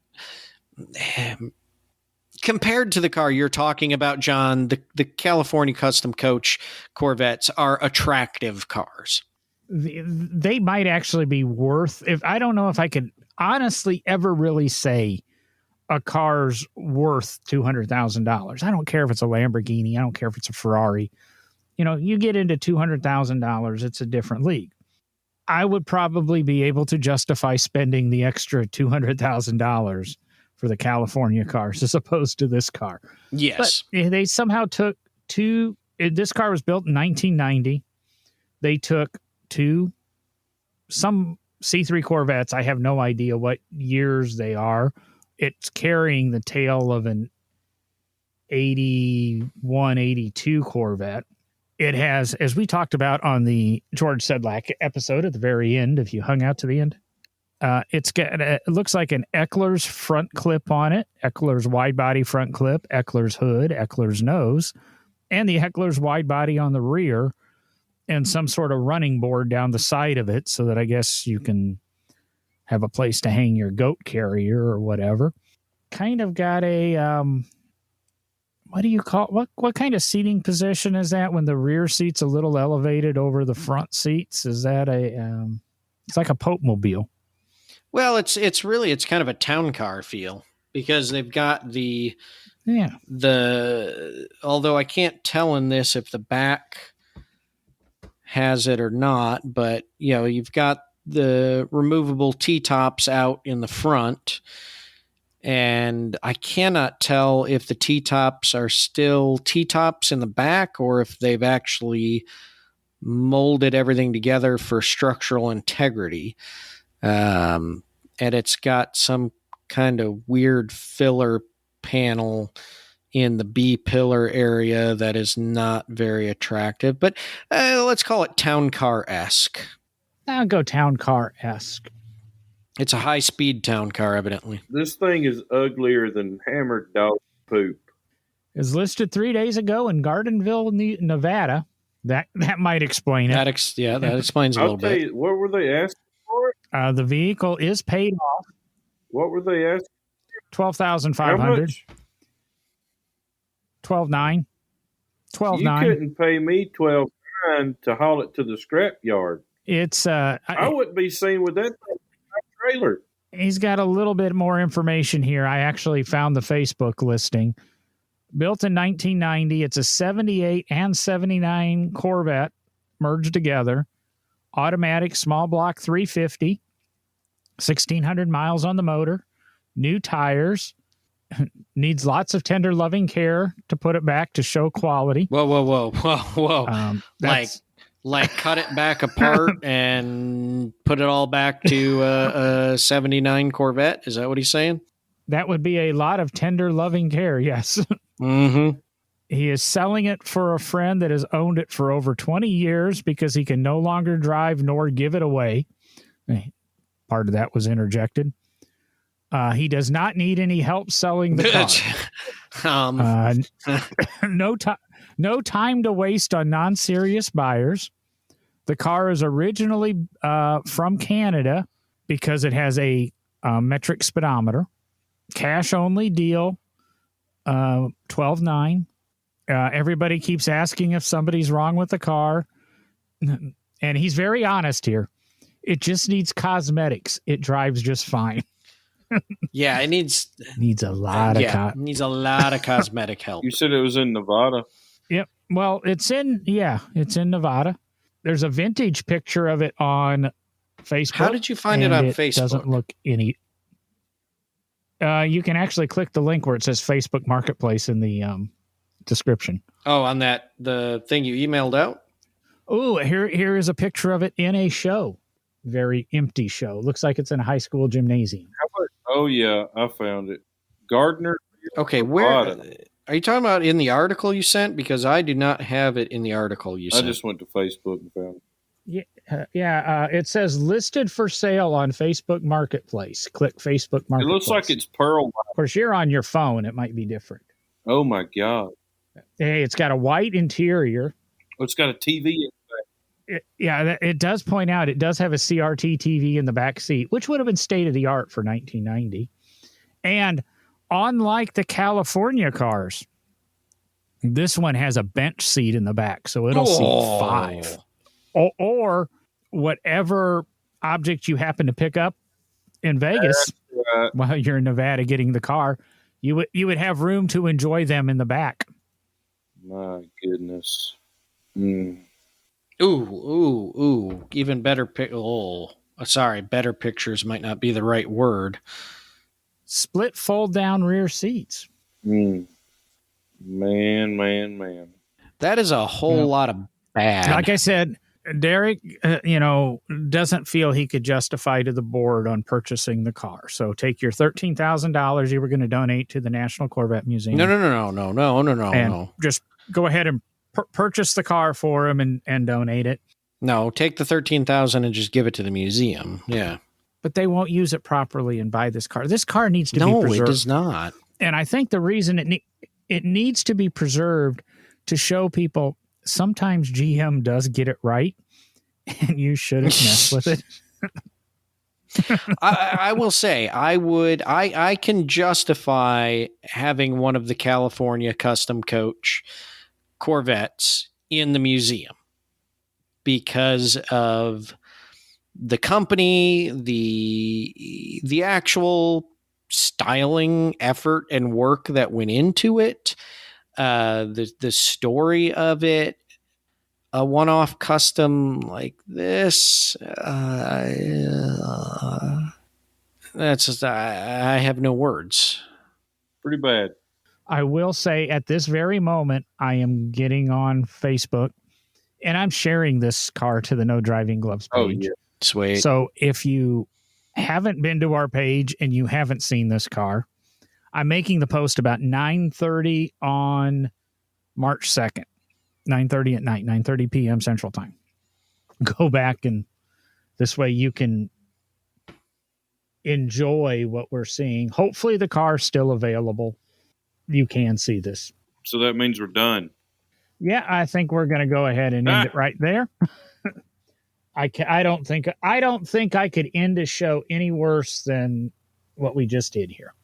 S2: Compared to the car you're talking about, John, the California Custom Coach Corvettes are attractive cars.
S1: They might actually be worth, if I don't know if I could honestly ever really say a car's worth $200,000. I don't care if it's a Lamborghini. I don't care if it's a Ferrari. You know, you get into $200,000, it's a different league. I would probably be able to justify spending the extra $200,000 for the California cars as opposed to this car.
S2: Yes.
S1: But they somehow took this car was built in 1990. They took some C3 Corvettes. I have no idea what years they are. It's carrying the tail of an 81, 82 Corvette. It has, as we talked about on the George Sedlak episode at the very end, if you hung out to the end, it's got, it looks like an Eckler's front clip on it, Eckler's wide body front clip, Eckler's hood, Eckler's nose, and the Eckler's wide body on the rear, and some sort of running board down the side of it so that I guess you can have a place to hang your goat carrier or whatever. Kind of got a, what do you call, what kind of seating position is that when the rear seat's a little elevated over the front seats? Is that It's like a Pope mobile.
S2: Well, it's kind of a town car feel because they've got the although I can't tell in this if the back has it or not, but you've got the removable T-tops out in the front, and I cannot tell if the T-tops are still T-tops in the back or if they've actually molded everything together for structural integrity. And it's got some kind of weird filler panel in the B pillar area that is not very attractive, but let's call it town car-esque.
S1: I'll go town car-esque.
S2: It's a high-speed town car, evidently.
S3: This thing is uglier than hammered dog poop.
S1: It was listed 3 days ago in Gardenville, Nevada. That might explain it.
S2: That explains a little bit.
S3: You, what were they asking for?
S1: The vehicle is paid off.
S3: What were they asking?
S1: $12,500. $12,900. $12,900.
S3: You couldn't pay me $12,900 to haul it to the scrap yard.
S1: It's
S3: I wouldn't be seen with that thing in my trailer.
S1: He's got a little bit more information here. I actually found the Facebook listing. Built in 1990, it's a 78 and 79 Corvette merged together. Automatic small block 350. 1,600 miles on the motor. New tires. Needs lots of tender, loving care to put it back to show quality.
S2: Whoa. Like cut it back apart and put it all back to a 79 Corvette? Is that what he's saying?
S1: That would be a lot of tender, loving care, yes.
S2: Mm-hmm.
S1: He is selling it for a friend that has owned it for over 20 years because he can no longer drive nor give it away. Part of that was interjected. He does not need any help selling the car. No time to waste on non-serious buyers. The car is originally from Canada because it has a metric speedometer. Cash only deal, $12,900. Everybody keeps asking if somebody's wrong with the car, and he's very honest here. It just needs cosmetics. It drives just fine.
S2: Yeah, it needs
S1: a lot of
S2: needs a lot of cosmetic help.
S3: You said it was in Nevada.
S1: Yep. Well, it's in Nevada. There's a vintage picture of it on Facebook.
S2: How did you find it on Facebook?
S1: Doesn't look any. You can actually click the link where it says Facebook Marketplace in the description.
S2: Oh, on the thing you emailed out?
S1: Oh, here is a picture of it in a show. Very empty show. Looks like it's in a high school gymnasium.
S3: Oh, yeah, I found it. Gardner.
S2: Okay, where are you talking about in the article you sent? Because I do not have it in the article you sent.
S3: I just went to Facebook and found
S1: it. Yeah. It says listed for sale on Facebook Marketplace. Click Facebook Marketplace.
S3: It looks like it's pearl.
S1: Of course, you're on your phone. It might be different.
S3: Oh, my God.
S1: Hey, it's got a white interior.
S3: Oh, it's got a TV in the
S1: back. It does point out it does have a CRT TV in the back seat, which would have been state of the art for 1990. And unlike the California cars, this one has a bench seat in the back, so it'll seat 5. Or whatever object you happen to pick up in Vegas while you're in Nevada getting the car, you would have room to enjoy them in the back.
S3: My goodness.
S2: Ooh. Even better. Better pictures might not be the right word.
S1: Split fold down rear seats.
S3: Man.
S2: That is a whole lot of bad.
S1: Like I said, Derek, doesn't feel he could justify to the board on purchasing the car. So take your $13,000 you were going to donate to the National Corvette Museum.
S2: No.
S1: And just go ahead and purchase the car for him and donate it.
S2: No, take the $13,000 and just give it to the museum. Yeah.
S1: But they won't use it properly and buy this car. This car needs to be preserved.
S2: No, it does not.
S1: And I think the reason it needs to be preserved to show people sometimes GM does get it right, and you shouldn't mess with it.
S2: I will say I can justify having one of the California custom coach Corvettes in the museum because of the company, the actual styling effort and work that went into it, the story of it, a one-off custom like this, that's just, I have no words.
S3: Pretty bad.
S1: I will say at this very moment, I am getting on Facebook and I'm sharing this car to the No Driving Gloves page.
S3: Oh, yeah.
S2: Sweet.
S1: So if you haven't been to our page and you haven't seen this car, I'm making the post about 9:30 on March 2nd, 9:30 at night, 9:30 p.m. Central Time. Go back, and this way you can enjoy what we're seeing. Hopefully the car's still available. You can see this.
S3: So that means we're done.
S1: Yeah, I think we're going to go ahead and end it right there. I don't think I could end a show any worse than what we just did here.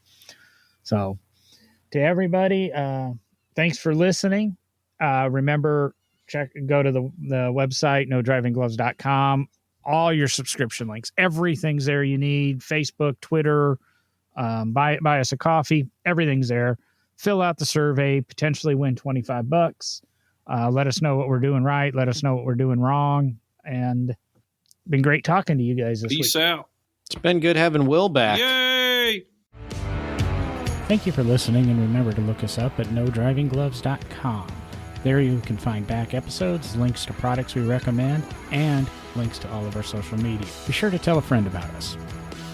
S1: So, to everybody, thanks for listening. Remember, go to the website, nodrivinggloves.com. All your subscription links, everything's there you need. Facebook, Twitter, buy us a coffee. Everything's there. Fill out the survey, potentially win $25. Let us know what we're doing right. Let us know what we're doing wrong. And been great talking to you guys this week.
S3: Peace out.
S2: It's been good having Will back.
S3: Yay!
S1: Thank you for listening, and remember to look us up at nodrivinggloves.com. There you can find back episodes, links to products we recommend, and links to all of our social media. Be sure to tell a friend about us.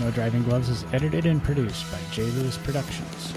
S1: No Driving Gloves is edited and produced by J. Lewis Productions.